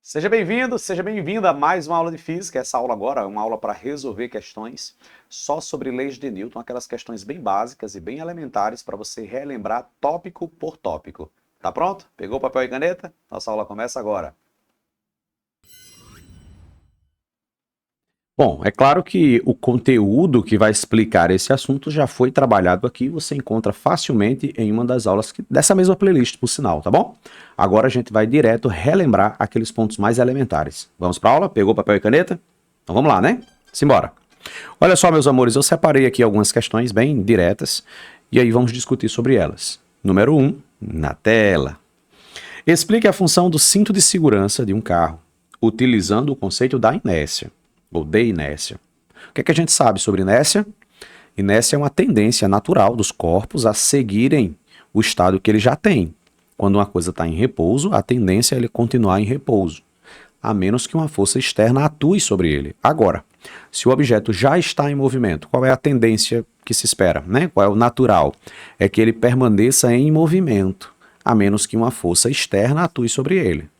Seja bem-vindo, seja bem-vinda a mais uma aula de física. Essa aula agora é uma aula para resolver questões só sobre leis de Newton, aquelas questões bem básicas e bem elementares para você relembrar tópico por tópico. Tá pronto? Pegou papel e caneta? Nossa aula começa agora. Bom, é claro que o conteúdo que vai explicar esse assunto já foi trabalhado aqui, você encontra facilmente em uma das aulas dessa mesma playlist, por sinal, tá bom? Agora a gente vai direto relembrar aqueles pontos mais elementares. Vamos para a aula? Pegou papel e caneta? Então vamos lá, né? Simbora. Olha só, meus amores, eu separei aqui algumas questões bem diretas e aí vamos discutir sobre elas. Número 1, na tela. Explique a função do cinto de segurança de um carro, utilizando o conceito da inércia ou de inércia. O que é que a gente sabe sobre inércia? Inércia é uma tendência natural dos corpos a seguirem o estado que ele já tem. Quando uma coisa está em repouso, a tendência é ele continuar em repouso, a menos que uma força externa atue sobre ele. Agora, se o objeto já está em movimento, qual é a tendência que se espera, né? Qual é o natural? É que ele permaneça em movimento, a menos que uma força externa atue sobre ele.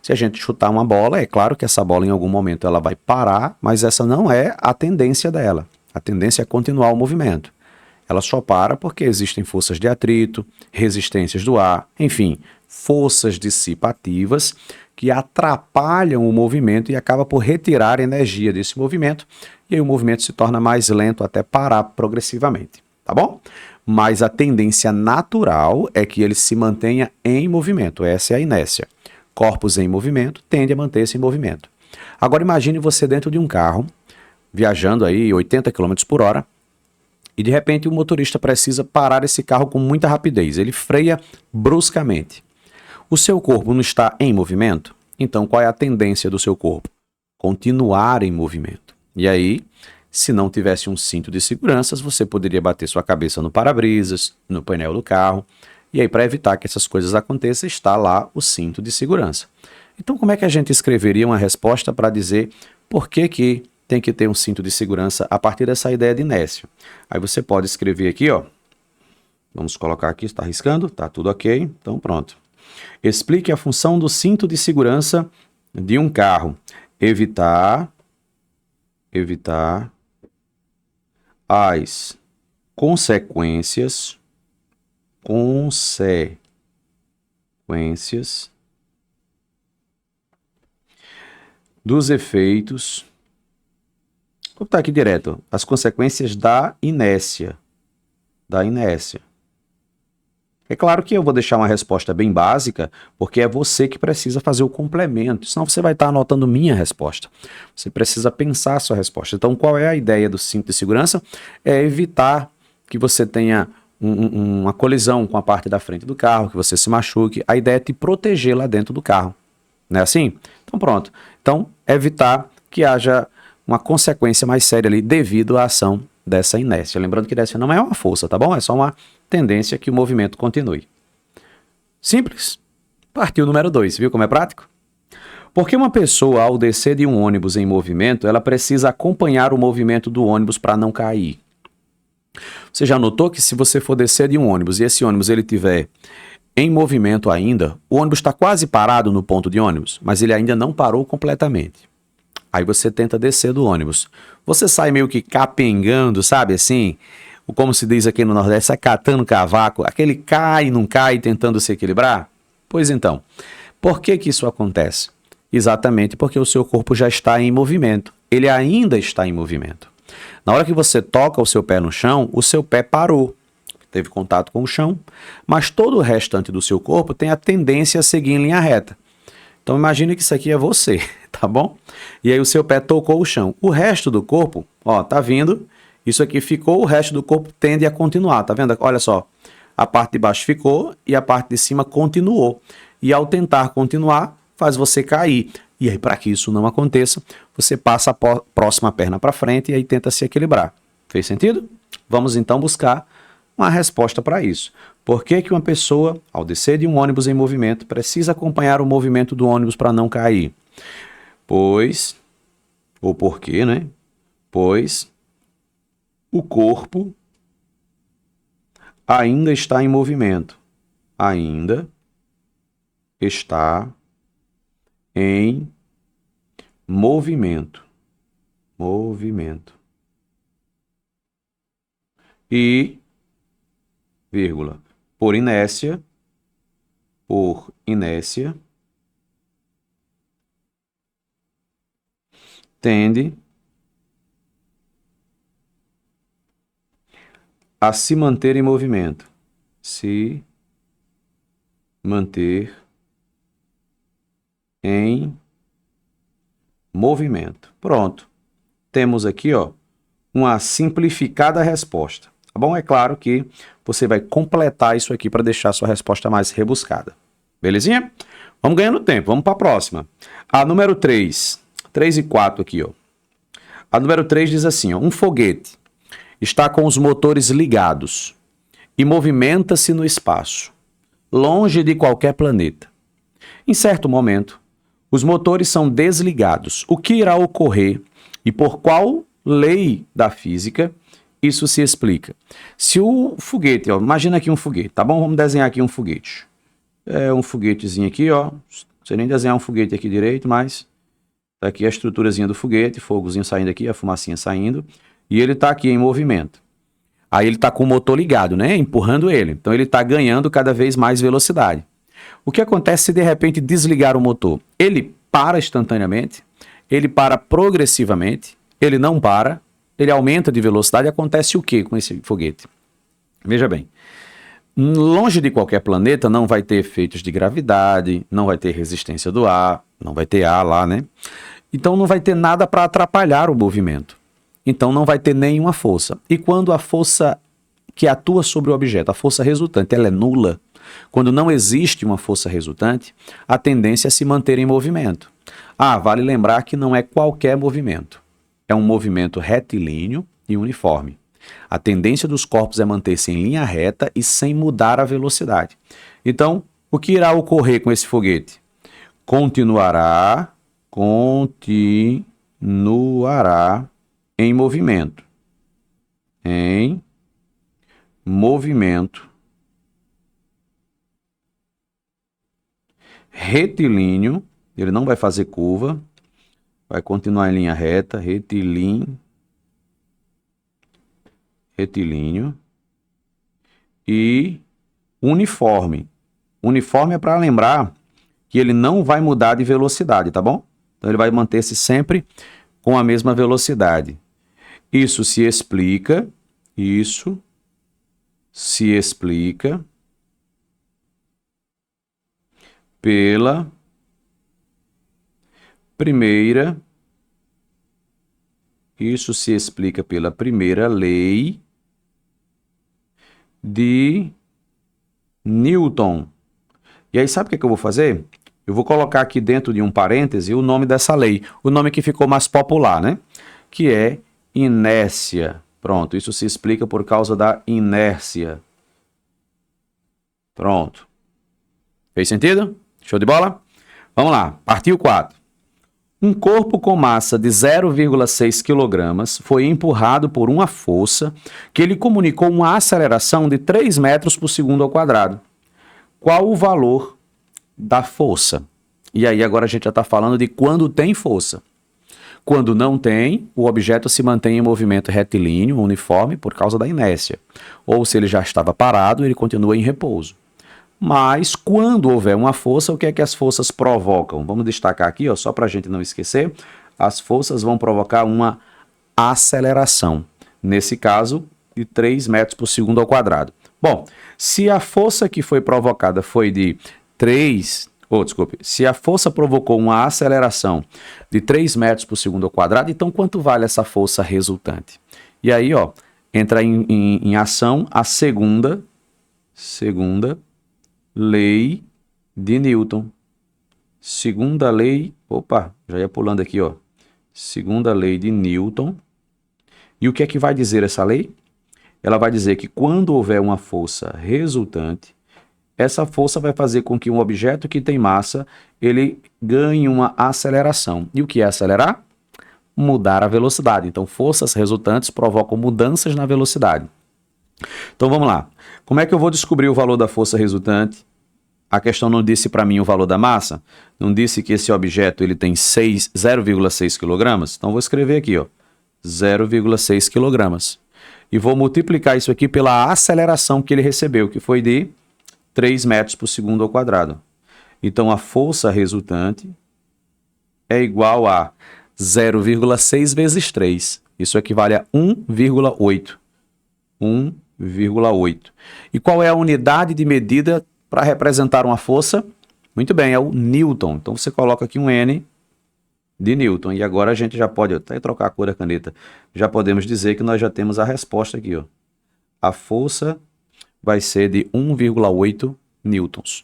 Se a gente chutar uma bola, é claro que essa bola em algum momento ela vai parar, mas essa não é a tendência dela. A tendência é continuar o movimento. Ela só para porque existem forças de atrito, resistências do ar, enfim, forças dissipativas que atrapalham o movimento e acabam por retirar energia desse movimento, e aí o movimento se torna mais lento até parar progressivamente, tá bom? Mas a tendência natural é que ele se mantenha em movimento, essa é a inércia. Corpos em movimento tende a manter-se em movimento. Agora imagine você dentro de um carro, viajando aí 80 km por hora, e de repente o motorista precisa parar esse carro com muita rapidez. Ele freia bruscamente. O seu corpo não está em movimento? Então qual é a tendência do seu corpo? Continuar em movimento. E aí, se não tivesse um cinto de segurança, você poderia bater sua cabeça no para-brisas, no painel do carro. E aí, para evitar que essas coisas aconteçam, está lá o cinto de segurança. Então, como é que a gente escreveria uma resposta para dizer por que tem que ter um cinto de segurança a partir dessa ideia de inércia? Aí você pode escrever aqui, ó. Vamos colocar aqui, está riscando? Tá tudo ok? Então, pronto. Explique a função do cinto de segurança de um carro. Evitar as consequências dos efeitos. Vou botar aqui direto. As consequências da inércia. É claro que eu vou deixar uma resposta bem básica, porque é você que precisa fazer o complemento, senão você vai estar anotando minha resposta. Você precisa pensar a sua resposta. Então, qual é a ideia do cinto de segurança? É evitar que você tenha uma colisão com a parte da frente do carro, que você se machuque. A ideia é te proteger lá dentro do carro. Não é assim? Então, pronto. Então, evitar que haja uma consequência mais séria ali devido à ação dessa inércia. Lembrando que inércia não é uma força, tá bom? É só uma tendência que o movimento continue. Simples. Partiu número 2, viu como é prático? Porque uma pessoa, ao descer de um ônibus em movimento, ela precisa acompanhar o movimento do ônibus para não cair. Você já notou que se você for descer de um ônibus e esse ônibus ele tiver em movimento ainda, o ônibus está quase parado no ponto de ônibus, mas ele ainda não parou completamente. Aí você tenta descer do ônibus. Você sai meio que capengando, sabe assim? Como se diz aqui no Nordeste, sai catando cavaco. Aquele cai e não cai tentando se equilibrar? Pois então, por que isso acontece? Exatamente porque o seu corpo já está em movimento. Ele ainda está em movimento. Na hora que você toca o seu pé no chão, o seu pé parou. Teve contato com o chão, mas todo o restante do seu corpo tem a tendência a seguir em linha reta. Então imagine que isso aqui é você, tá bom? E aí o seu pé tocou o chão. O resto do corpo, ó, tá vindo. Isso aqui ficou, o resto do corpo tende a continuar, tá vendo? Olha só, a parte de baixo ficou e a parte de cima continuou. E ao tentar continuar, faz você cair. E aí, para que isso não aconteça, você passa a próxima perna para frente e aí tenta se equilibrar. Fez sentido? Vamos então buscar uma resposta para isso. Por que uma pessoa, ao descer de um ônibus em movimento, precisa acompanhar o movimento do ônibus para não cair? Pois, ou por quê, né? Pois o corpo ainda está em movimento. Ainda está em movimento. E, vírgula, por inércia, tende a se manter em movimento. Se manter em movimento. Pronto. Temos aqui, ó, uma simplificada resposta. Tá bom? É claro que você vai completar isso aqui para deixar a sua resposta mais rebuscada. Belezinha? Vamos ganhando tempo. Vamos para a próxima. A número 3. 3 e 4 aqui, ó. A número 3 diz assim, ó, um foguete está com os motores ligados e movimenta-se no espaço, longe de qualquer planeta. Em certo momento, os motores são desligados. O que irá ocorrer e por qual lei da física isso se explica? Se o foguete, ó, imagina aqui um foguete, tá bom? Vamos desenhar aqui um foguete. É um foguetezinho aqui, ó. Não sei nem desenhar um foguete aqui direito, mas tá aqui a estruturazinha do foguete, fogozinho saindo aqui, a fumacinha saindo, e ele tá aqui em movimento. Aí ele tá com o motor ligado, né? Empurrando ele. Então ele tá ganhando cada vez mais velocidade. O que acontece se de repente desligar o motor? Ele para instantaneamente, ele para progressivamente, ele não para, ele aumenta de velocidade. Acontece o que com esse foguete? Veja bem, longe de qualquer planeta não vai ter efeitos de gravidade, não vai ter resistência do ar, não vai ter ar lá, né? Então não vai ter nada para atrapalhar o movimento. Então não vai ter nenhuma força. E quando a força que atua sobre o objeto, a força resultante, ela é nula, quando não existe uma força resultante, a tendência é se manter em movimento. Ah, vale lembrar que não é qualquer movimento. É um movimento retilíneo e uniforme. A tendência dos corpos é manter-se em linha reta e sem mudar a velocidade. Então, o que irá ocorrer com esse foguete? Continuará em movimento. Em movimento retilíneo, ele não vai fazer curva, vai continuar em linha reta, retilíneo e uniforme. Uniforme é para lembrar que ele não vai mudar de velocidade, tá bom? Então ele vai manter-se sempre com a mesma velocidade. Isso se explica pela primeira lei de Newton. E aí sabe o que eu vou fazer? Eu vou colocar aqui dentro de um parêntese o nome dessa lei, o nome que ficou mais popular, né? Que é inércia. Pronto, isso se explica por causa da inércia. Pronto. Fez sentido? Show de bola? Vamos lá, partiu 4. Um corpo com massa de 0,6 kg foi empurrado por uma força que lhe comunicou uma aceleração de 3 metros por segundo ao quadrado. Qual o valor da força? E aí agora a gente já está falando de quando tem força. Quando não tem, o objeto se mantém em movimento retilíneo, uniforme, por causa da inércia. Ou se ele já estava parado, ele continua em repouso. Mas quando houver uma força, o que é que as forças provocam? Vamos destacar aqui, ó, só para a gente não esquecer. As forças vão provocar uma aceleração. Nesse caso, de 3 metros por segundo ao quadrado. Bom, se a força que foi provocada foi de se a força provocou uma aceleração de 3 metros por segundo ao quadrado, então quanto vale essa força resultante? E aí, ó, entra em ação a segunda lei de Newton. Segunda lei, já ia pulando aqui, ó. Segunda lei de Newton. E o que é que vai dizer essa lei? Ela vai dizer que quando houver uma força resultante, essa força vai fazer com que um objeto que tem massa, ele ganhe uma aceleração. E o que é acelerar? Mudar a velocidade. Então, forças resultantes provocam mudanças na velocidade. Então, vamos lá. Como é que eu vou descobrir o valor da força resultante? A questão não disse para mim o valor da massa? Não disse que esse objeto ele tem 0,6 kg? Então, vou escrever aqui, ó, 0,6 kg. E vou multiplicar isso aqui pela aceleração que ele recebeu, que foi de 3 metros por segundo ao quadrado. Então, a força resultante é igual a 0,6 vezes 3. Isso equivale a 1,8. 1,8. E qual é a unidade de medida para representar uma força? Muito bem, é o Newton. Então, você coloca aqui um N de Newton. E agora a gente já pode até trocar a cor da caneta. Já podemos dizer que nós já temos a resposta aqui, ó. A força vai ser de 1,8 newtons.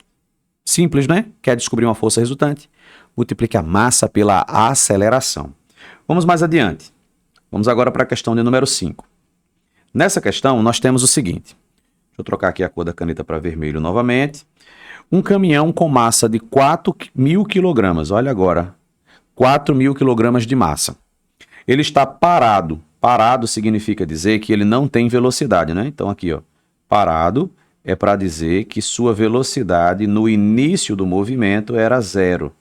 Simples, né? Quer descobrir uma força resultante? Multiplique a massa pela aceleração. Vamos mais adiante. Vamos agora para a questão de número 5. Nessa questão, nós temos o seguinte. Deixa eu trocar aqui a cor da caneta para vermelho novamente. Um caminhão com massa de 4.000 kg. Olha agora. 4.000 kg de massa. Ele está parado. Parado significa dizer que ele não tem velocidade, né? Então aqui, ó, parado é para dizer que sua velocidade no início do movimento era 0.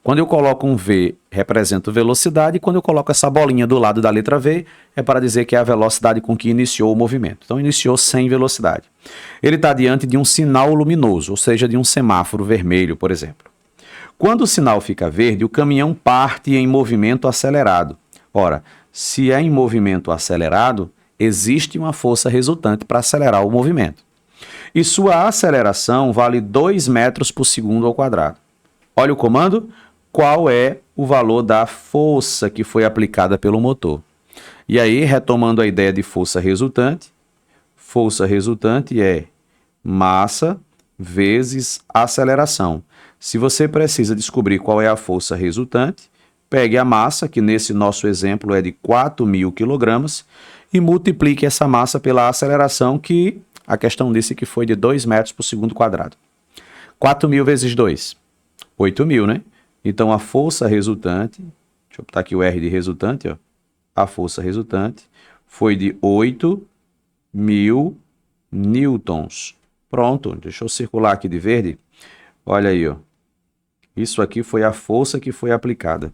Quando eu coloco um V, representa velocidade, e quando eu coloco essa bolinha do lado da letra V, é para dizer que é a velocidade com que iniciou o movimento. Então, iniciou sem velocidade. Ele está diante de um sinal luminoso, ou seja, de um semáforo vermelho, por exemplo. Quando o sinal fica verde, o caminhão parte em movimento acelerado. Ora, se é em movimento acelerado, existe uma força resultante para acelerar o movimento. E sua aceleração vale 2 metros por segundo ao quadrado. Olha o comando. Qual é o valor da força que foi aplicada pelo motor? E aí, retomando a ideia de força resultante é massa vezes aceleração. Se você precisa descobrir qual é a força resultante, pegue a massa, que nesse nosso exemplo é de 4.000 kg, e multiplique essa massa pela aceleração, que a questão disse que foi de 2 metros por segundo quadrado. 4.000 vezes 2, 8.000, né? Então, a força resultante, deixa eu botar aqui o R de resultante, ó. A força resultante foi de 8.000 newtons. Pronto, deixa eu circular aqui de verde. Olha aí, ó. Isso aqui foi a força que foi aplicada.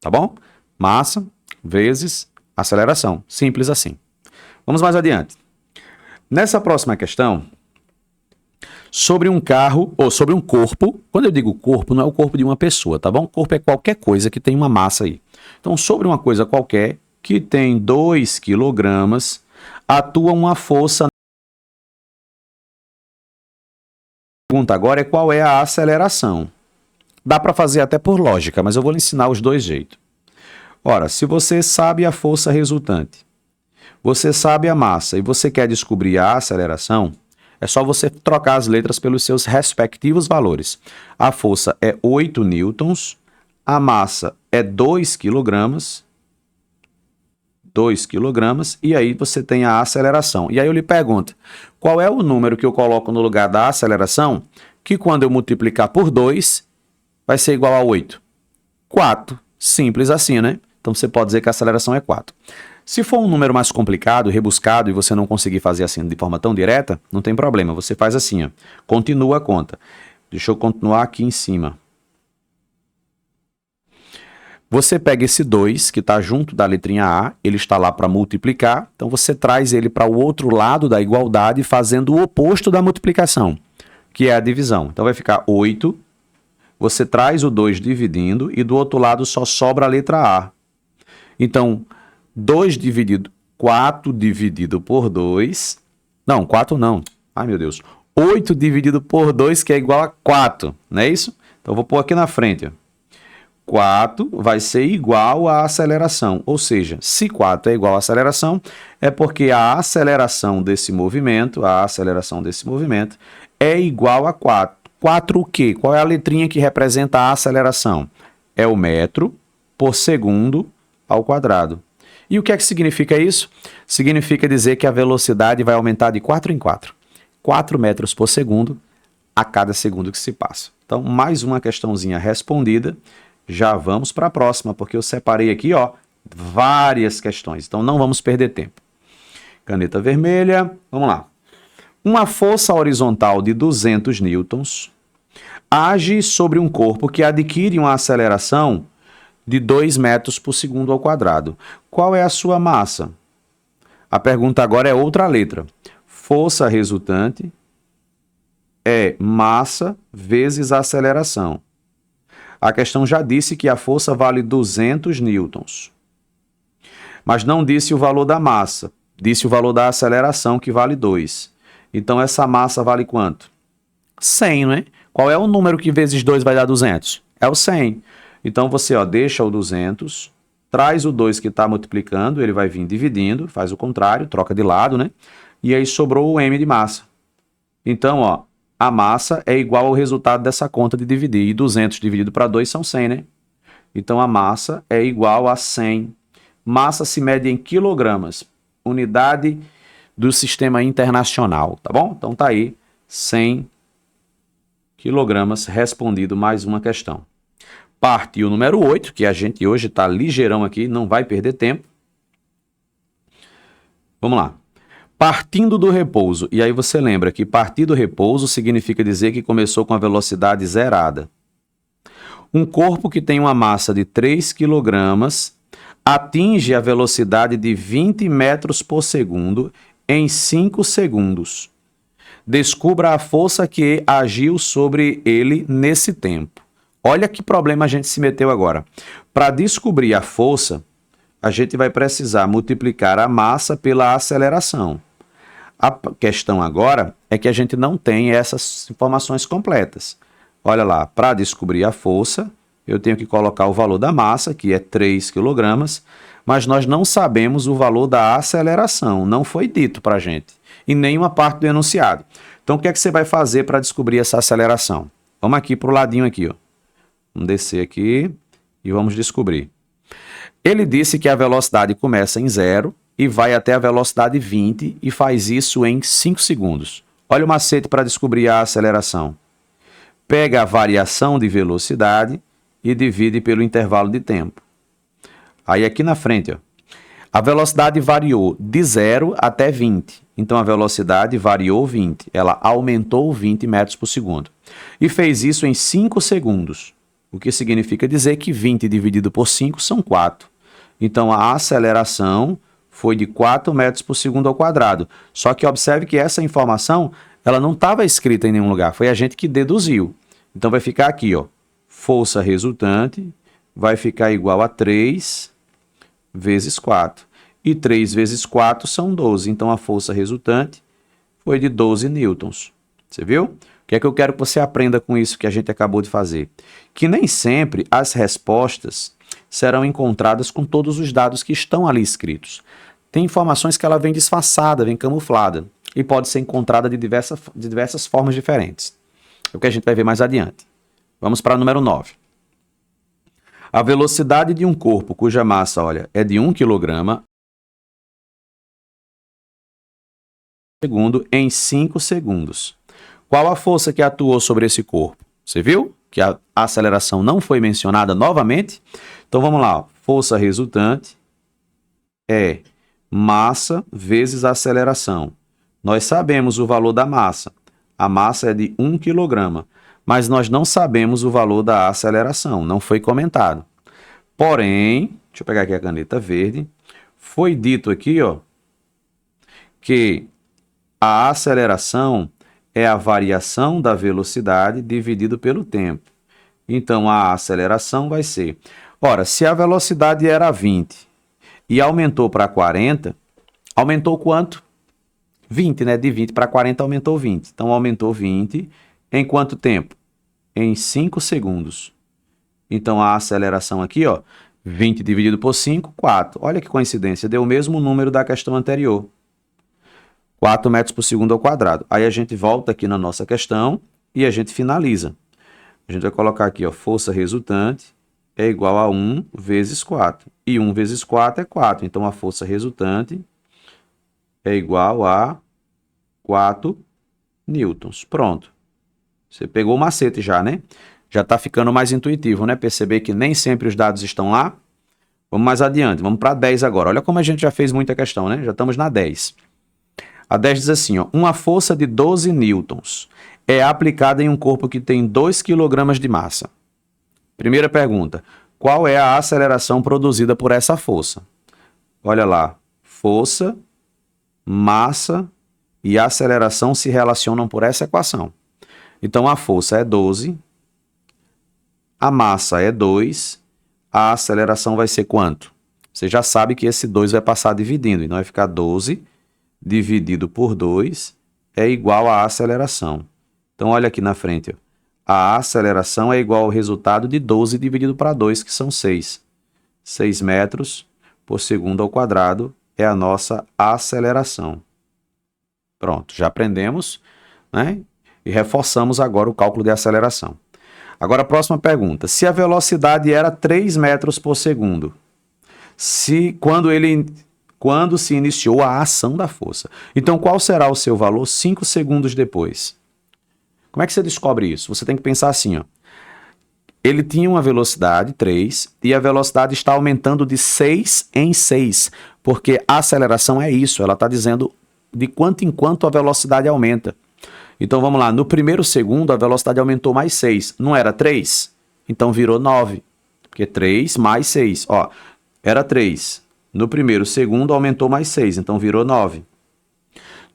Tá bom? Massa vezes aceleração. Simples assim. Vamos mais adiante. Nessa próxima questão, sobre um carro, ou sobre um corpo. Quando eu digo corpo, não é o corpo de uma pessoa, tá bom? Corpo é qualquer coisa que tem uma massa aí. Então, sobre uma coisa qualquer que tem 2 kg, atua uma força. A pergunta agora é qual é a aceleração. Dá para fazer até por lógica, mas eu vou lhe ensinar os dois jeitos. Ora, se você sabe a força resultante, você sabe a massa e você quer descobrir a aceleração, é só você trocar as letras pelos seus respectivos valores. A força é 8 newtons, a massa é 2 kg, e aí você tem a aceleração. E aí eu lhe pergunto, qual é o número que eu coloco no lugar da aceleração, que quando eu multiplicar por 2, vai ser igual a 8? 4. Simples assim, né? Então você pode dizer que a aceleração é 4. Se for um número mais complicado, rebuscado, e você não conseguir fazer assim de forma tão direta, não tem problema. Você faz assim, ó. Continua a conta. Deixa eu continuar aqui em cima. Você pega esse 2, que está junto da letrinha A, ele está lá para multiplicar, então você traz ele para o outro lado da igualdade, fazendo o oposto da multiplicação, que é a divisão. Então vai ficar 8, você traz o 2 dividindo, e do outro lado só sobra a letra A. Então, 4 dividido por 2, não, 4 não, ai meu Deus, 8 dividido por 2, que é igual a 4, não é isso? Então, eu vou pôr aqui na frente, ó. 4 vai ser igual à aceleração, ou seja, se 4 é igual à aceleração, é porque a aceleração desse movimento é igual a 4. 4 o quê? Qual é a letrinha que representa a aceleração? É o metro por segundo ao quadrado. E o que é que significa isso? Significa dizer que a velocidade vai aumentar de 4 em 4. 4 metros por segundo a cada segundo que se passa. Então, mais uma questãozinha respondida. Já vamos para a próxima, porque eu separei aqui, ó, várias questões. Então, não vamos perder tempo. Caneta vermelha, vamos lá. Uma força horizontal de 200 newtons age sobre um corpo que adquire uma aceleração de 2 metros por segundo ao quadrado. Qual é a sua massa? A pergunta agora é outra letra. Força resultante é massa vezes aceleração. A questão já disse que a força vale 200 newtons. Mas não disse o valor da massa. Disse o valor da aceleração, que vale 2. Então, essa massa vale quanto? 100, né? Qual é o número que vezes 2 vai dar 200? É o 100. Então, você deixa o 200, traz o 2 que está multiplicando, ele vai vir dividindo, faz o contrário, troca de lado, né? E aí sobrou o m de massa. Então, a massa é igual ao resultado dessa conta de dividir. E 200 dividido para 2 são 100, né? Então, a massa é igual a 100. Massa se mede em quilogramas, unidade do sistema internacional, tá bom? Então, tá aí, 100 quilogramas, respondido mais uma questão. Parte o número 8, que a gente hoje está ligeirão aqui, não vai perder tempo. Vamos lá. Partindo do repouso. E aí você lembra que partir do repouso significa dizer que começou com a velocidade zerada. Um corpo que tem uma massa de 3 kg atinge a velocidade de 20 metros por segundo em 5 segundos. Descubra a força que agiu sobre ele nesse tempo. Olha que problema a gente se meteu agora. Para descobrir a força, a gente vai precisar multiplicar a massa pela aceleração. A questão agora é que a gente não tem essas informações completas. Olha lá, para descobrir a força, eu tenho que colocar o valor da massa, que é 3 kg, mas nós não sabemos o valor da aceleração, não foi dito para a gente, em nenhuma parte do enunciado. Então, o que é que você vai fazer para descobrir essa aceleração? Vamos aqui para o ladinho aqui, Vamos descer aqui e vamos descobrir. Ele disse que a velocidade começa em 0 e vai até a velocidade 20 e faz isso em 5 segundos. Olha o macete para descobrir a aceleração. Pega a variação de velocidade e divide pelo intervalo de tempo. Aí aqui na frente, a velocidade variou de 0 até 20. Então a velocidade variou 20. Ela aumentou 20 metros por segundo. E fez isso em 5 segundos. O que significa dizer que 20 dividido por 5 são 4. Então a aceleração foi de 4 metros por segundo ao quadrado. Só que observe que essa informação ela não estava escrita em nenhum lugar. Foi a gente que deduziu. Então vai ficar aqui, força resultante vai ficar igual a 3 vezes 4. E 3 vezes 4 são 12. Então, a força resultante foi de 12 newtons. Você viu? O que é que eu quero que você aprenda com isso que a gente acabou de fazer? Que nem sempre as respostas serão encontradas com todos os dados que estão ali escritos. Tem informações que ela vem disfarçada, vem camuflada. E pode ser encontrada de diversas formas diferentes. É o que a gente vai ver mais adiante. Vamos para o número 9. A velocidade de um corpo cuja massa, é de 1 kg segundo em 5 segundos. Qual a força que atuou sobre esse corpo? Você viu que a aceleração não foi mencionada novamente? Então vamos lá. Força resultante é massa vezes aceleração. Nós sabemos o valor da massa. A massa é de 1 kg, mas nós não sabemos o valor da aceleração, não foi comentado. Porém, deixa eu pegar aqui a caneta verde, foi dito aqui, que a aceleração é a variação da velocidade dividido pelo tempo. Então, a aceleração vai ser... Ora, se a velocidade era 20 e aumentou para 40, aumentou quanto? 20, né? De 20 para 40 aumentou 20. Então, aumentou 20 em quanto tempo? Em 5 segundos. Então, a aceleração aqui, 20 dividido por 5, 4. Olha que coincidência, deu o mesmo número da questão anterior. 4 metros por segundo ao quadrado. Aí a gente volta aqui na nossa questão e a gente finaliza. A gente vai colocar aqui, força resultante é igual a 1 vezes 4. E 1 vezes 4 é 4. Então, a força resultante é igual a 4 newtons. Pronto. Você pegou o macete já, né? Já está ficando mais intuitivo, né? Perceber que nem sempre os dados estão lá. Vamos mais adiante. Vamos para 10 agora. Olha como a gente já fez muita questão, né? Já estamos na 10. A 10 diz assim, ó, uma força de 12 newtons é aplicada em um corpo que tem 2 kg de massa. Primeira pergunta, qual é a aceleração produzida por essa força? Olha lá, força, massa e aceleração se relacionam por essa equação. Então, a força é 12, a massa é 2, a aceleração vai ser quanto? Você já sabe que esse 2 vai passar dividindo, então vai ficar 12 dividido por 2 é igual à aceleração. Então, olha aqui na frente, ó. A aceleração é igual ao resultado de 12 dividido para 2, que são 6. 6 metros por segundo ao quadrado é a nossa aceleração. Pronto, já aprendemos, né? E reforçamos agora o cálculo de aceleração. Agora a próxima pergunta. Se a velocidade era 3 metros por segundo, quando se iniciou a ação da força, então qual será o seu valor 5 segundos depois? Como é que você descobre isso? Você tem que pensar assim, ó. Ele tinha uma velocidade 3 e a velocidade está aumentando de 6 em 6, porque a aceleração é isso, ela está dizendo de quanto em quanto a velocidade aumenta. Então vamos lá, no primeiro segundo a velocidade aumentou mais 6, não era 3? Então virou 9, porque 3 mais 6, ó, era 3. No primeiro segundo aumentou mais 6, então virou 9.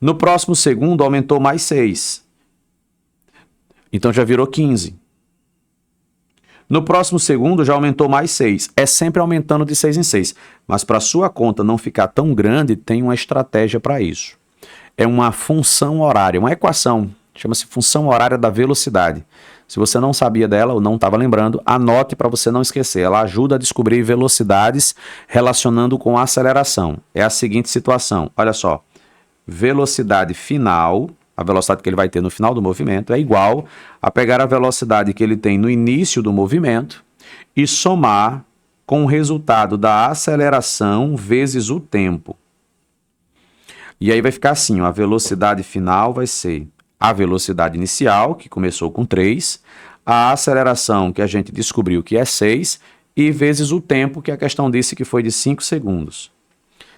No próximo segundo aumentou mais 6, então já virou 15. No próximo segundo já aumentou mais 6. É sempre aumentando de 6 em 6. Mas para a sua conta não ficar tão grande, tem uma estratégia para isso. É uma função horária, uma equação. Chama-se função horária da velocidade. Se você não sabia dela ou não estava lembrando, anote para você não esquecer. Ela ajuda a descobrir velocidades relacionando com a aceleração. É a seguinte situação. Olha só. Velocidade final, a velocidade que ele vai ter no final do movimento, é igual a pegar a velocidade que ele tem no início do movimento e somar com o resultado da aceleração vezes o tempo. E aí vai ficar assim, ó, a velocidade final vai ser a velocidade inicial, que começou com 3, a aceleração que a gente descobriu que é 6, e vezes o tempo que a questão disse que foi de 5 segundos.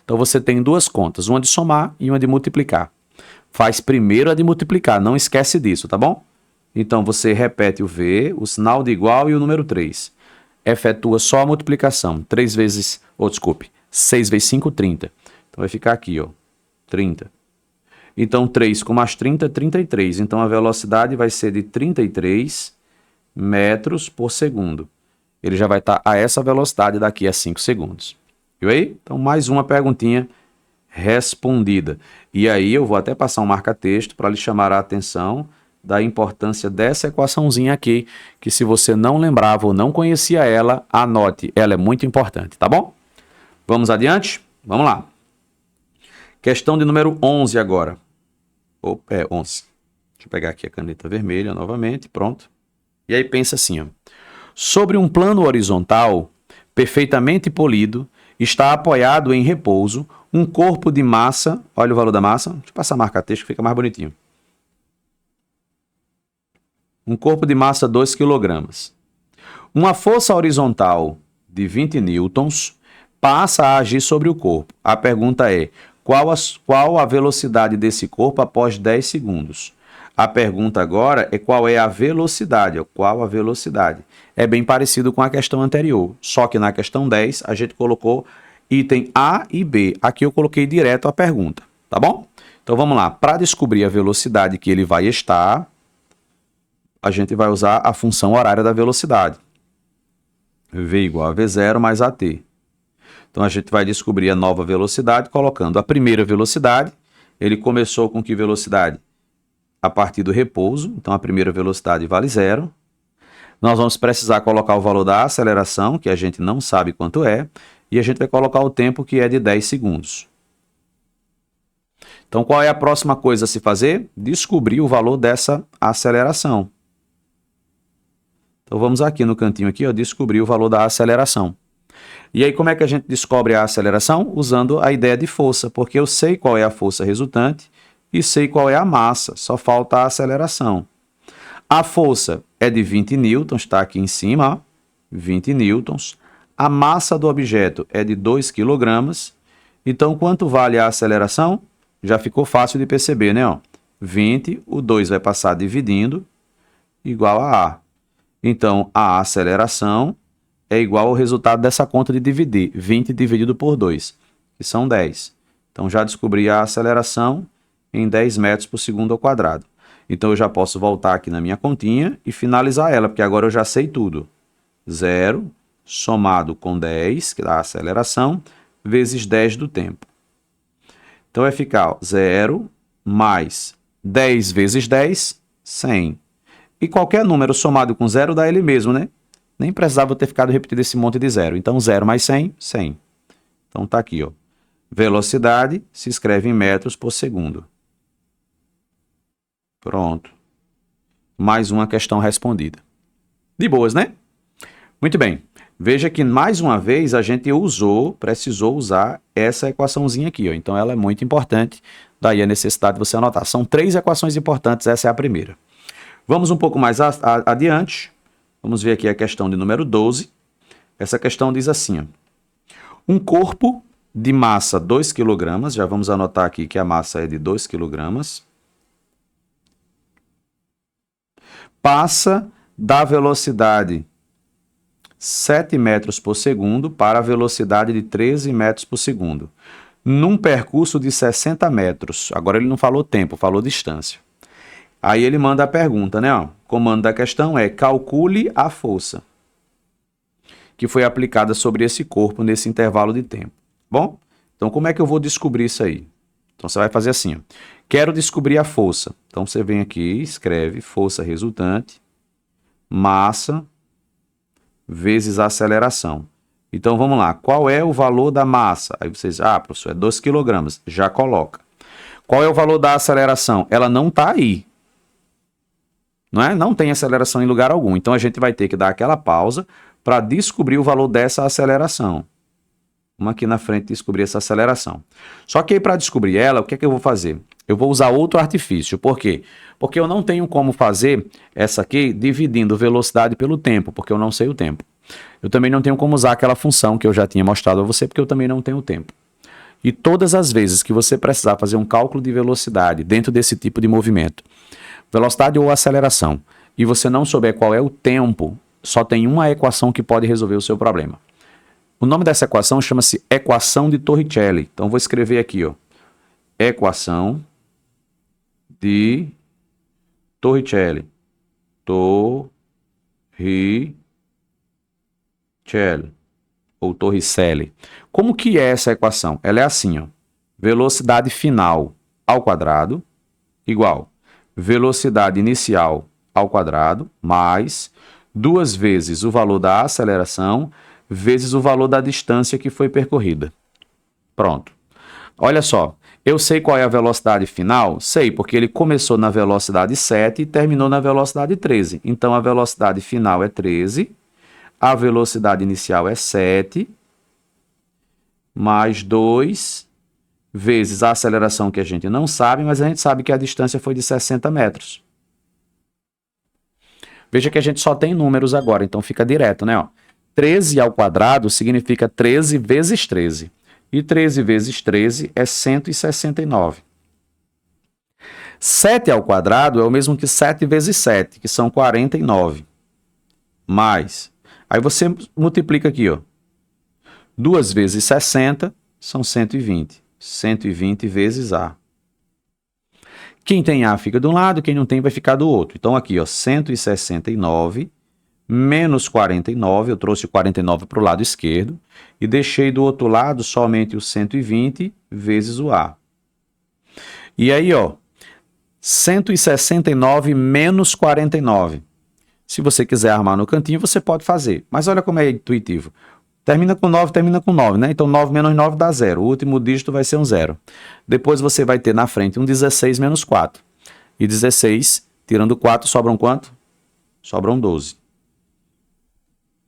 Então você tem duas contas, uma de somar e uma de multiplicar. Faz primeiro a de multiplicar, não esquece disso, tá bom? Então você repete o V, o sinal de igual e o número 3. Efetua só a multiplicação. 6 vezes 5, 30. Então vai ficar aqui, ó, 30. Então 3 com mais 30, 33. Então a velocidade vai ser de 33 metros por segundo. Ele já vai estar a essa velocidade daqui a 5 segundos. Viu aí? Então mais uma perguntinha respondida. E aí eu vou até passar um marca-texto para lhe chamar a atenção da importância dessa equaçãozinha aqui, que se você não lembrava ou não conhecia ela, anote, ela é muito importante, tá bom? Vamos adiante? Vamos lá. Questão de número 11 agora. 11. Deixa eu pegar aqui a caneta vermelha novamente, pronto. E aí pensa assim, ó. Sobre um plano horizontal, perfeitamente polido, está apoiado em repouso um corpo de massa, olha o valor da massa, deixa eu passar a marca-texto que fica mais bonitinho. Um corpo de massa 2 kg. Uma força horizontal de 20 newtons passa a agir sobre o corpo. A pergunta é, qual a velocidade desse corpo após 10 segundos? A pergunta agora é qual é a velocidade, qual a velocidade. É bem parecido com a questão anterior, só que na questão 10 a gente colocou item A e B. Aqui eu coloquei direto a pergunta, tá bom? Então vamos lá, para descobrir a velocidade que ele vai estar, a gente vai usar a função horária da velocidade. V igual a V0 mais AT. Então a gente vai descobrir a nova velocidade colocando a primeira velocidade. Ele começou com que velocidade? A partir do repouso, então a primeira velocidade vale 0. Nós vamos precisar colocar o valor da aceleração, que a gente não sabe quanto é, e a gente vai colocar o tempo, que é de 10 segundos. Então qual é a próxima coisa a se fazer? Descobrir o valor dessa aceleração. Então vamos aqui no cantinho aqui, ó, descobrir o valor da aceleração. E aí como é que a gente descobre a aceleração? Usando a ideia de força, porque eu sei qual é a força resultante e sei qual é a massa, só falta a aceleração. A força é de 20 newtons, está aqui em cima, ó, 20 newtons. A massa do objeto é de 2 kg. Então quanto vale a aceleração? já ficou fácil de perceber, né? Ó, 20, o 2 vai passar dividindo, igual a A. Então, a aceleração é igual ao resultado dessa conta de dividir, 20 dividido por 2, que são 10. Então, já descobri a aceleração em 10 metros por segundo ao quadrado. Então, eu já posso voltar aqui na minha continha e finalizar ela, porque agora eu já sei tudo. 0 somado com 10, que dá a aceleração, vezes 10 do tempo. Então, vai ficar 0 mais 10 vezes 10, 100. E qualquer número somado com 0 dá ele mesmo, né? Nem precisava ter ficado repetido esse monte de 0. Então, 0 mais 100, 100. Então, tá aqui, ó. Velocidade se escreve em metros por segundo. Pronto. Mais uma questão respondida. De boas, né? Muito bem. Veja que, mais uma vez, a gente precisou usar essa equaçãozinha aqui, ó. Então, ela é muito importante. Daí a necessidade de você anotar. São 3 equações importantes, essa é a primeira. Vamos um pouco mais adiante. Vamos ver aqui a questão de número 12. Essa questão diz assim, ó. Um corpo de massa 2 kg, já vamos anotar aqui que a massa é de 2 kg, passa da velocidade 7 metros por segundo para a velocidade de 13 metros por segundo, num percurso de 60 metros. Agora ele não falou tempo, falou distância. Aí ele manda a pergunta, né? Ó, o comando da questão é: calcule a força que foi aplicada sobre esse corpo nesse intervalo de tempo. Bom, então como é que eu vou descobrir isso aí? Então você vai fazer assim, ó. Quero descobrir a força. Então você vem aqui, escreve força resultante, massa vezes a aceleração. Então vamos lá, qual é o valor da massa? Aí vocês, professor, é 2 kg, já coloca. Qual é o valor da aceleração? Ela não está aí. Não é? Não tem aceleração em lugar algum. Então a gente vai ter que dar aquela pausa para descobrir o valor dessa aceleração. Vamos aqui na frente descobrir essa aceleração. Só que aí para descobrir ela, o que é que eu vou fazer? Eu vou usar outro artifício. Por quê? Porque eu não tenho como fazer essa aqui dividindo velocidade pelo tempo, porque eu não sei o tempo. Eu também não tenho como usar aquela função que eu já tinha mostrado a você, porque eu também não tenho o tempo. E todas as vezes que você precisar fazer um cálculo de velocidade dentro desse tipo de movimento, velocidade ou aceleração, e você não souber qual é o tempo, só tem uma equação que pode resolver o seu problema. O nome dessa equação chama-se equação de Torricelli. Então, vou escrever aqui, ó. Equação de Torricelli. Torricelli. Ou Torricelli. Como que é essa equação? Ela é assim, ó. Velocidade final ao quadrado igual velocidade inicial ao quadrado mais 2 vezes o valor da aceleração vezes o valor da distância que foi percorrida. Pronto. Olha só, eu sei qual é a velocidade final? Sei, porque ele começou na velocidade 7 e terminou na velocidade 13. Então, a velocidade final é 13, a velocidade inicial é 7, mais 2, vezes a aceleração que a gente não sabe, mas a gente sabe que a distância foi de 60 metros. Veja que a gente só tem números agora, então fica direto, né? Ó. 13 ao quadrado significa 13 vezes 13. E 13 vezes 13 é 169. 7 ao quadrado é o mesmo que 7 vezes 7, que são 49. Mais. Aí você multiplica aqui, ó. 2 vezes 60 são 120. 120 vezes A. Quem tem A fica de um lado, quem não tem vai ficar do outro. Então aqui, ó, 169 menos 49, eu trouxe o 49 para o lado esquerdo e deixei do outro lado somente o 120 vezes o A. E aí, ó, 169 menos 49. Se você quiser armar no cantinho, você pode fazer. Mas olha como é intuitivo. Termina com 9, né? Então 9 menos 9 dá 0. O último dígito vai ser um 0. Depois você vai ter na frente um 16 menos 4. E 16, tirando 4, sobram quanto? Sobram 12.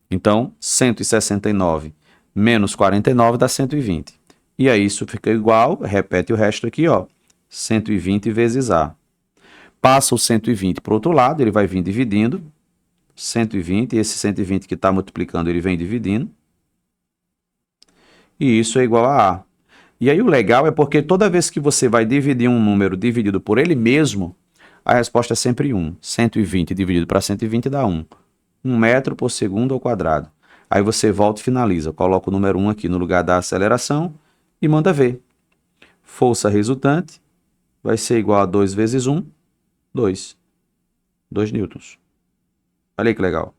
Então, 169 menos 49 dá 120. E aí isso fica igual, repete o resto aqui, ó. 120 vezes A. Passa o 120 para o outro lado, ele vai vir dividindo. 120, e esse 120 que está multiplicando, ele vem dividindo. E isso é igual a A. E aí o legal é porque toda vez que você vai dividir um número dividido por ele mesmo, a resposta é sempre 1. 120 dividido para 120 dá 1. 1 metro por segundo ao quadrado. Aí você volta e finaliza. Coloca o número 1 aqui no lugar da aceleração e manda ver. Força resultante vai ser igual a 2 vezes 1, 2. 2 newtons. Olha aí que legal.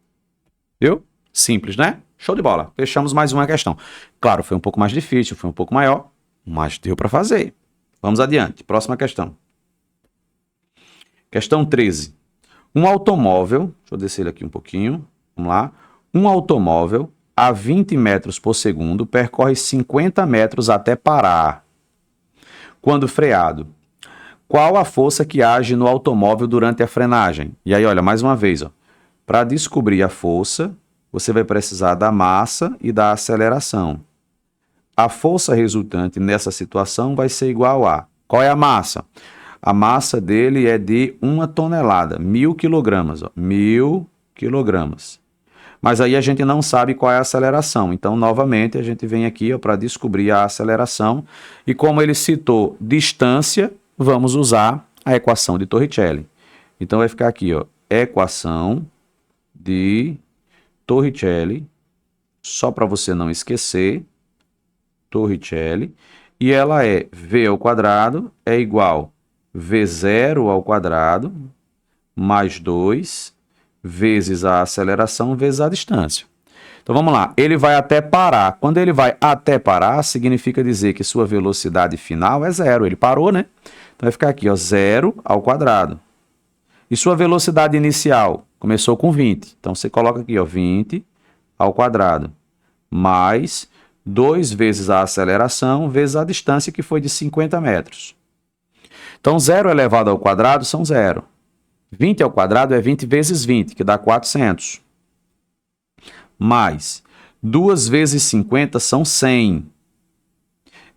Viu? Simples, né? Show de bola. Fechamos mais uma questão. Claro, foi um pouco mais difícil, foi um pouco maior, mas deu para fazer. Vamos adiante. Próxima questão. Questão 13. Um automóvel, deixa eu descer ele aqui um pouquinho, vamos lá. Um automóvel a 20 metros por segundo percorre 50 metros até parar. Quando freado, qual a força que age no automóvel durante a frenagem? E aí, olha, mais uma vez, para descobrir a força, você vai precisar da massa e da aceleração. A força resultante nessa situação vai ser igual a... Qual é a massa? A massa dele é de 1 tonelada, 1.000 quilogramas. 1.000 quilogramas. Mas aí a gente não sabe qual é a aceleração. Então, novamente, a gente vem aqui para descobrir a aceleração. E como ele citou distância, vamos usar a equação de Torricelli. Então, vai ficar aqui, equação de Torricelli, só para você não esquecer, Torricelli, e ela é v ao quadrado é igual v0 ao quadrado mais 2 vezes a aceleração vezes a distância. Então vamos lá, ele vai até parar. Quando ele vai até parar, significa dizer que sua velocidade final é 0. Ele parou, né? Então vai ficar aqui, 0 ao quadrado. E sua velocidade inicial começou com 20. Então você coloca aqui, 20 ao quadrado, mais 2 vezes a aceleração vezes a distância, que foi de 50 metros. Então 0 elevado ao quadrado são 0. 20 ao quadrado é 20 vezes 20, que dá 400. Mais 2 vezes 50 são 100.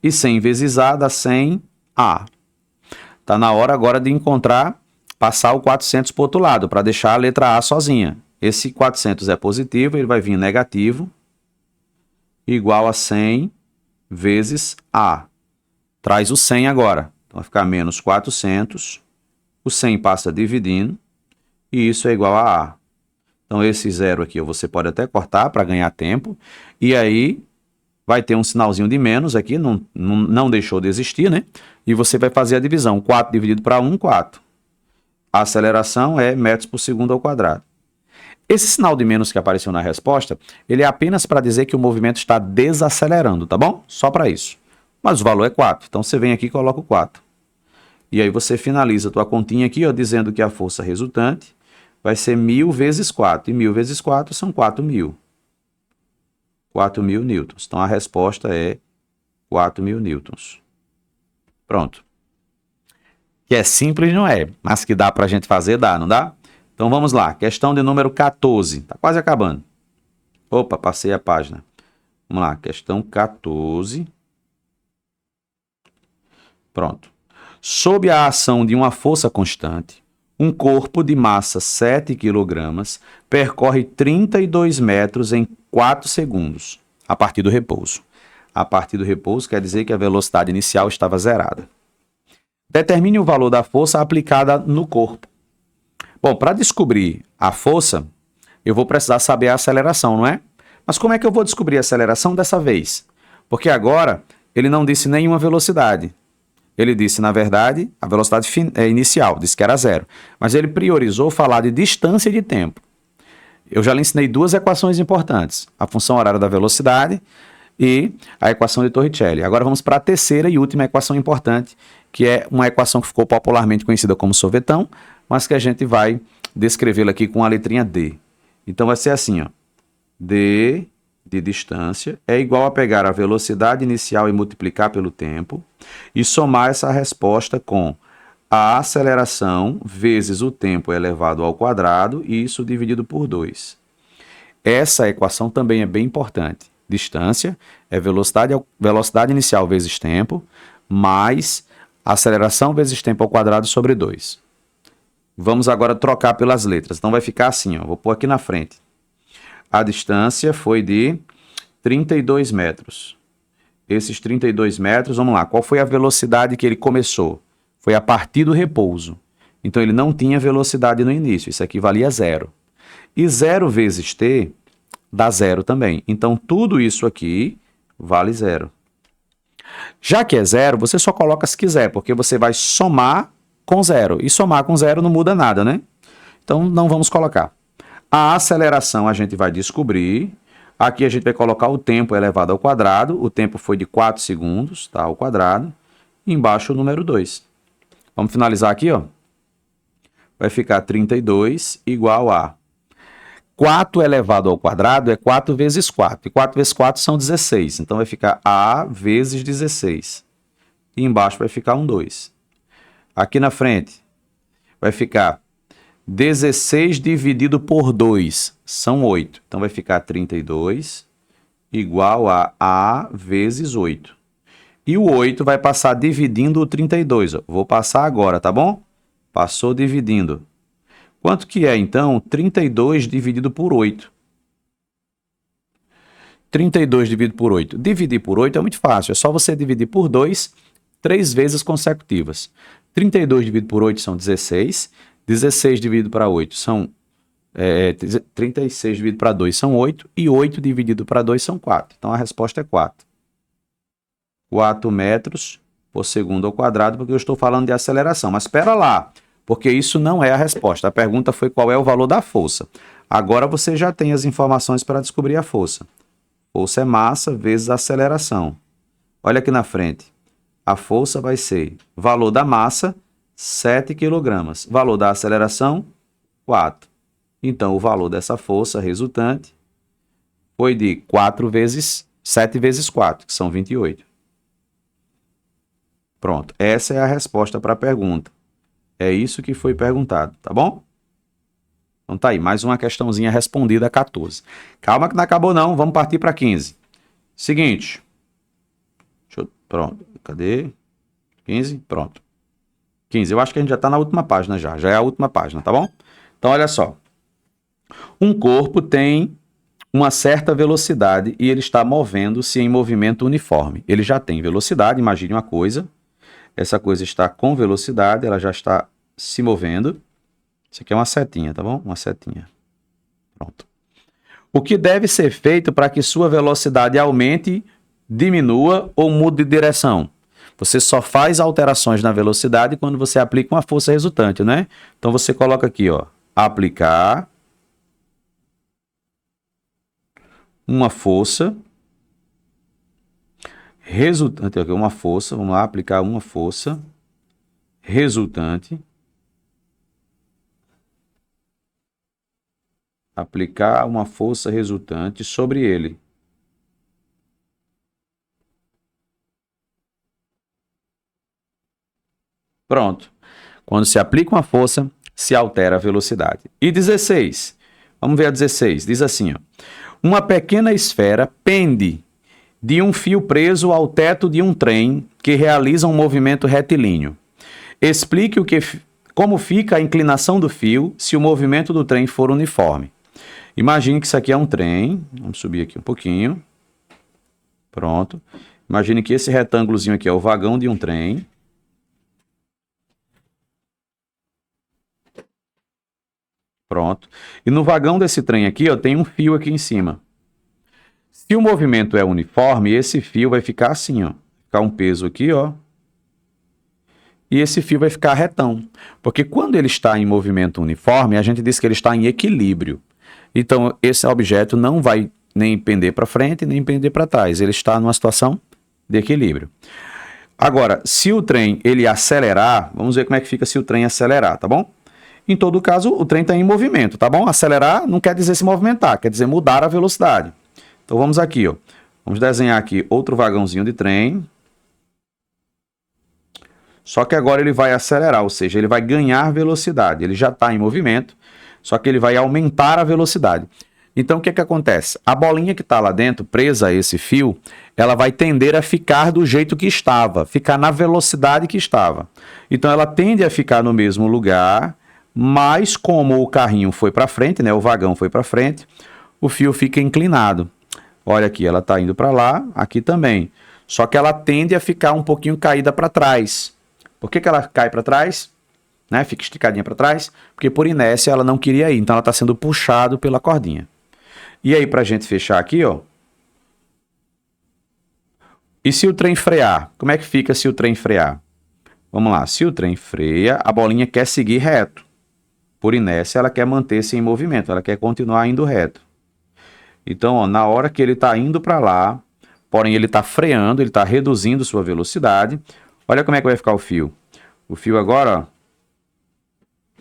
E 100 vezes A dá 100A. Está na hora agora de passar o 400 para o outro lado, para deixar a letra A sozinha. Esse 400 é positivo, ele vai vir negativo, igual a 100 vezes A. Traz o 100 agora. Então vai ficar menos 400. O 100 passa dividindo, e isso é igual a A. Então, esse zero aqui você pode até cortar para ganhar tempo, e aí vai ter um sinalzinho de menos aqui, não deixou de existir, né? E você vai fazer a divisão. 4 dividido para 1, 4. A aceleração é metros por segundo ao quadrado. Esse sinal de menos que apareceu na resposta, ele é apenas para dizer que o movimento está desacelerando, tá bom? Só para isso. Mas o valor é 4, então você vem aqui e coloca o 4. E aí você finaliza a tua continha aqui, dizendo que a força resultante vai ser 1.000 vezes 4. E 1.000 vezes 4 são 4.000. 4.000 newtons. Então, a resposta é 4.000 newtons. Pronto. Que é simples, não é? Mas que dá para a gente fazer, dá, não dá? Então, vamos lá. Questão de número 14. Está quase acabando. Opa, passei a página. Vamos lá. Questão 14. Pronto. Sob a ação de uma força constante, um corpo de massa 7 kg percorre 32 metros em 4 segundos, a partir do repouso. A partir do repouso quer dizer que a velocidade inicial estava zerada. Determine o valor da força aplicada no corpo. Bom, para descobrir a força, eu vou precisar saber a aceleração, não é? Mas como é que eu vou descobrir a aceleração dessa vez? Porque agora ele não disse nenhuma velocidade. Ele disse, na verdade, a velocidade inicial, disse que era 0. Mas ele priorizou falar de distância e de tempo. Eu já lhe ensinei 2 equações importantes. A função horária da velocidade e a equação de Torricelli. Agora vamos para a terceira e última equação importante, que é uma equação que ficou popularmente conhecida como sorvetão, mas que a gente vai descrevê-la aqui com a letrinha D. Então vai ser assim, D de distância é igual a pegar a velocidade inicial e multiplicar pelo tempo e somar essa resposta com a aceleração vezes o tempo elevado ao quadrado e isso dividido por 2. Essa equação também é bem importante. Distância é velocidade inicial vezes tempo mais aceleração vezes tempo ao quadrado sobre 2. Vamos agora trocar pelas letras. Então vai ficar assim, vou pôr aqui na frente. A distância foi de 32 metros. esses 32 metros, vamos lá, qual foi a velocidade que ele começou? Foi a partir do repouso. Então, ele não tinha velocidade no início, isso aqui valia 0. E 0 vezes t dá 0 também. Então, tudo isso aqui vale 0. Já que é 0, você só coloca se quiser, porque você vai somar com 0. E somar com 0 não muda nada, né? Então, não vamos colocar. A aceleração a gente vai descobrir. Aqui a gente vai colocar o tempo elevado ao quadrado. O tempo foi de 4 segundos, tá? Ao quadrado. E embaixo o número 2. Vamos finalizar aqui, ó. Vai ficar 32 igual a 4 elevado ao quadrado é 4 vezes 4. E 4 vezes 4 são 16. Então, vai ficar A vezes 16. E embaixo vai ficar um 2. Aqui na frente vai ficar 16 dividido por 2. São 8. Então, vai ficar 32 igual a A vezes 8. E o 8 vai passar dividindo o 32. Ó. Vou passar agora, tá bom? Passou dividindo. Quanto que é, então, 32 dividido por 8? 32 dividido por 8. Dividir por 8 é muito fácil. É só você dividir por 2, 3 vezes consecutivas. 32 dividido por 8 são 16. 16 dividido para 8 são... 36 dividido para 2 são 8. E 8 dividido para 2 são 4. Então, a resposta é 4. 4 metros por segundo ao quadrado, porque eu estou falando de aceleração. Mas espera lá, porque isso não é a resposta. A pergunta foi qual é o valor da força. Agora você já tem as informações para descobrir a força. Força é massa vezes aceleração. Olha aqui na frente. A força vai ser valor da massa, 7 kg. Valor da aceleração, 4. Então, o valor dessa força resultante foi de 7 vezes 4, que são 28. Pronto, essa é a resposta para a pergunta. É isso que foi perguntado, tá bom? Então tá aí, mais uma questãozinha respondida a 14. Calma que não acabou não, vamos partir para 15. Seguinte. Pronto, cadê? 15, pronto. 15, eu acho que a gente já está na última página já é a última página, tá bom? Então olha só. Um corpo tem uma certa velocidade e ele está movendo-se em movimento uniforme. Ele já tem velocidade, imagine uma coisa. Essa coisa está com velocidade, ela já está se movendo. Isso aqui é uma setinha, tá bom? Uma setinha. Pronto. O que deve ser feito para que sua velocidade aumente, diminua ou mude de direção? Você só faz alterações na velocidade quando você aplica uma força resultante, né? Então você coloca aqui, ó, aplicar uma força resultante, uma força, vamos lá, aplicar uma força resultante, aplicar uma força resultante sobre ele. Pronto. Quando se aplica uma força, se altera a velocidade. E 16, vamos ver a 16, diz assim, ó, uma pequena esfera pende de um fio preso ao teto de um trem que realiza um movimento retilíneo. Explique como fica a inclinação do fio se o movimento do trem for uniforme. Imagine que isso aqui é um trem. Vamos subir aqui um pouquinho. Pronto. Imagine que esse retângulozinho aqui é o vagão de um trem. Pronto. E no vagão desse trem aqui, ó, tem um fio aqui em cima. Se o movimento é uniforme, esse fio vai ficar assim, ó. Ficar um peso aqui, ó. E esse fio vai ficar retão. Porque quando ele está em movimento uniforme, a gente diz que ele está em equilíbrio. Então, esse objeto não vai nem pender para frente, nem pender para trás. Ele está numa situação de equilíbrio. Agora, se o trem ele acelerar, vamos ver como é que fica se o trem acelerar, tá bom? Em todo caso, o trem está em movimento, tá bom? Acelerar não quer dizer se movimentar, quer dizer mudar a velocidade. Então, vamos aqui, ó. Vamos desenhar aqui outro vagãozinho de trem. Só que agora ele vai acelerar, ou seja, ele vai ganhar velocidade. Ele já está em movimento, só que ele vai aumentar a velocidade. Então, o que que acontece? A bolinha que está lá dentro, presa a esse fio, ela vai tender a ficar do jeito que estava, ficar na velocidade que estava. Então, ela tende a ficar no mesmo lugar, mas como o carrinho foi para frente, né, o vagão foi para frente, o fio fica inclinado. Olha aqui, ela está indo para lá, aqui também. Só que ela tende a ficar um pouquinho caída para trás. Por que ela cai para trás? Né? Fica esticadinha para trás, porque por inércia ela não queria ir, então ela está sendo puxado pela cordinha. E aí, para a gente fechar aqui, ó. E se o trem frear? Como é que fica se o trem frear? Vamos lá, se o trem freia, a bolinha quer seguir reto. Por inércia, ela quer manter-se em movimento, ela quer continuar indo reto. Então, ó, na hora que ele está indo para lá, porém ele está freando, ele está reduzindo sua velocidade, olha como é que vai ficar o fio. O fio agora, ó,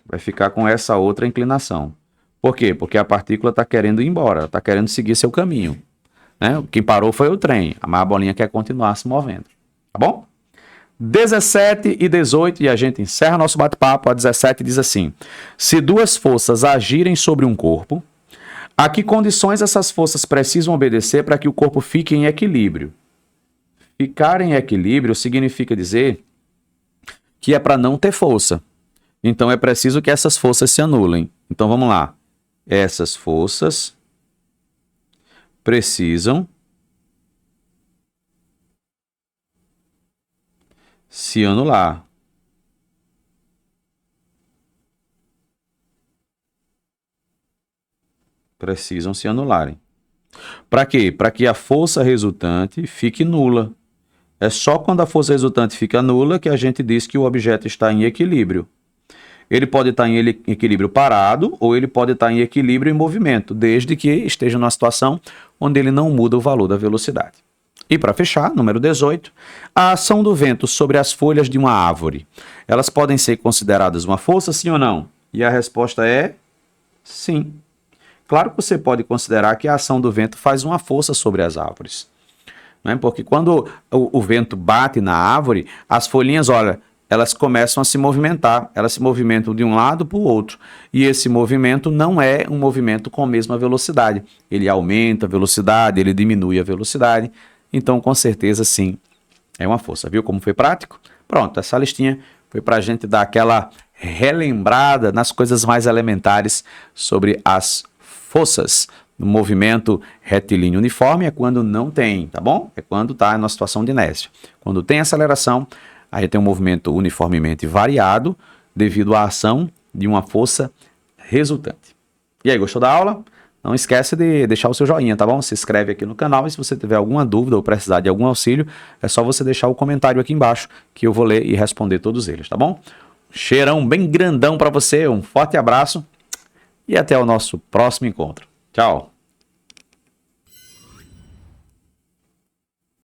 vai ficar com essa outra inclinação. Por quê? Porque a partícula está querendo ir embora, está querendo seguir seu caminho. Né? Quem parou foi o trem, mas a bolinha quer continuar se movendo. Tá bom? 17 e 18, e a gente encerra nosso bate-papo. A 17 diz assim: se duas forças agirem sobre um corpo, a que condições essas forças precisam obedecer para que o corpo fique em equilíbrio? Ficar em equilíbrio significa dizer que é para não ter força. Então é preciso que essas forças se anulem. Então vamos lá. Essas forças precisam se anular. Precisam se anularem. Para quê? Para que a força resultante fique nula. É só quando a força resultante fica nula que a gente diz que o objeto está em equilíbrio. Ele pode estar em equilíbrio parado ou ele pode estar em equilíbrio em movimento, desde que esteja numa situação onde ele não muda o valor da velocidade. E para fechar, número 18, a ação do vento sobre as folhas de uma árvore. Elas podem ser consideradas uma força, sim ou não? E a resposta é sim. Claro que você pode considerar que a ação do vento faz uma força sobre as árvores. Né? Porque quando o vento bate na árvore, as folhinhas, olha, elas começam a se movimentar. Elas se movimentam de um lado para o outro. E esse movimento não é um movimento com a mesma velocidade. Ele aumenta a velocidade, ele diminui a velocidade. Então, com certeza, sim, é uma força. Viu como foi prático? Pronto, essa listinha foi para a gente dar aquela relembrada nas coisas mais elementares sobre as forças. No movimento retilíneo uniforme é quando não tem, tá bom? É quando está numa situação de inércia. Quando tem aceleração, aí tem um movimento uniformemente variado devido à ação de uma força resultante. E aí, gostou da aula? Não esquece de deixar o seu joinha, tá bom? Se inscreve aqui no canal e se você tiver alguma dúvida ou precisar de algum auxílio, é só você deixar o comentário aqui embaixo que eu vou ler e responder todos eles, tá bom? Cheirão bem grandão para você, um forte abraço e até o nosso próximo encontro. Tchau!